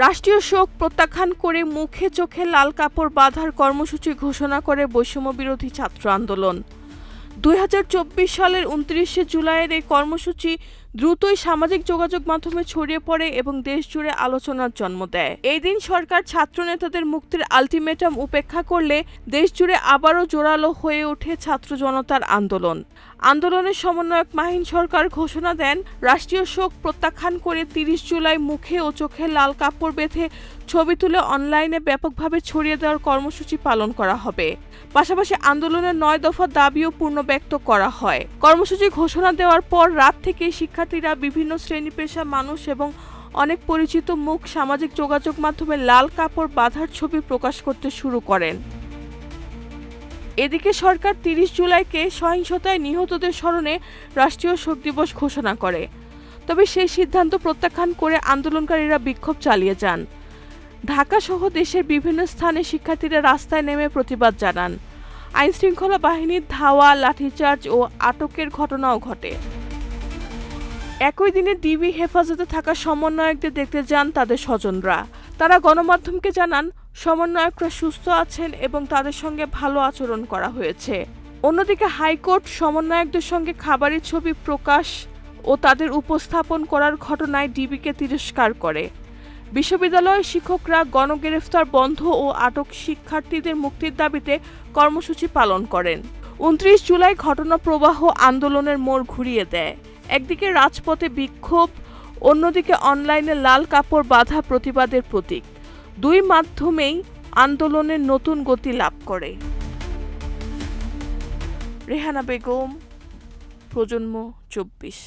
রাষ্ট্রীয় শোক প্রত্যাখ্যান করে মুখে চোখে লাল কাপড় বাঁধার কর্মসূচি ঘোষণা করে বৈষম্য বিরোধী ছাত্র আন্দোলন। ২০২৪ সালের ২৯শে জুলাইয়ের এই কর্মসূচি দ্রুতই সামাজিক যোগাযোগ মাধ্যমে ছড়িয়ে পড়ে এবং দেশজুড়ে আলোচনার জন্ম দেয়। এই দিন সরকার ছাত্রনেতাদের মুক্তির আলটিমেটাম উপেক্ষা করলে দেশজুড়ে আবারও জোরালো হয়ে ওঠে ছাত্র জনতার আন্দোলন। আন্দোলনের সমন্বয়ক মাহিন সরকার ঘোষণা দেন, রাষ্ট্রীয় শোক প্রত্যাখ্যান করে ৩০ জুলাই মুখে ও চোখে লাল কাপড় বেঁধে ছবি তুলে অনলাইনে ব্যাপকভাবে ছড়িয়ে দেওয়ার কর্মসূচি পালন করা হবে। পাশাপাশি আন্দোলনের ৯ দফা দাবিও পুনর্ব্যক্ত করা হয়। কর্মসূচি ঘোষণা দেওয়ার পর রাত থেকেই শিক্ষার্থীরা বিভিন্ন শ্রেণী পেশার মানুষ এবং অনেক পরিচিত মুখ সামাজিক যোগাযোগ মাধ্যমে লাল কাপড় বাঁধার ছবি প্রকাশ করতে শুরু করেন। এদিকে সরকার ৩০ জুলাইকে সহিংসতায় নিহতদের স্মরণে রাষ্ট্রীয় শোক দিবস ঘোষণা করে। তবে সেই সিদ্ধান্ত প্রত্যাখ্যান করে আন্দোলনকারীরা বিক্ষোভ চালিয়ে যান। ঢাকাসহ দেশের বিভিন্ন স্থানে শিক্ষার্থীরা রাস্তায় নেমে প্রতিবাদ জানান। আইনশৃঙ্খলা বাহিনীর ধাওয়া, লাঠিচার্জ ও আটকের ঘটনাও ঘটে। একই দিনে ডিবি হেফাজতে থাকা সমন্বয়কদের দেখতে যান তাদের স্বজনরা। তারা গণমাধ্যমকে জানান, সমন্বয়করা সুস্থ আছেন এবং তাদের সঙ্গে ভালো আচরণ করা হয়েছে। অন্যদিকে হাইকোর্ট সমন্বয়কদের সঙ্গে খাবারের ছবি প্রকাশ ও তাদের উপস্থাপন করার ঘটনায় ডিবিকে তিরস্কার করে। বিশ্ববিদ্যালয় শিক্ষকরা গণগ্রেফতার বন্ধ ও আটক শিক্ষার্থীদের মুক্তির দাবিতে কর্মসূচি পালন করেন। ২৯ জুলাই ঘটনা প্রবাহ আন্দোলনের মোড় ঘুরিয়ে দেয়। একদিকে রাজপথে বিক্ষোভ, অন্যদিকে অনলাইনে লাল কাপড় বাঁধা প্রতিবাদের প্রতীক। দুই মাধ্যমেই আন্দোলনের নতুন গতি লাভ করে। রেহানা বেগম, প্রজন্ম ২৪।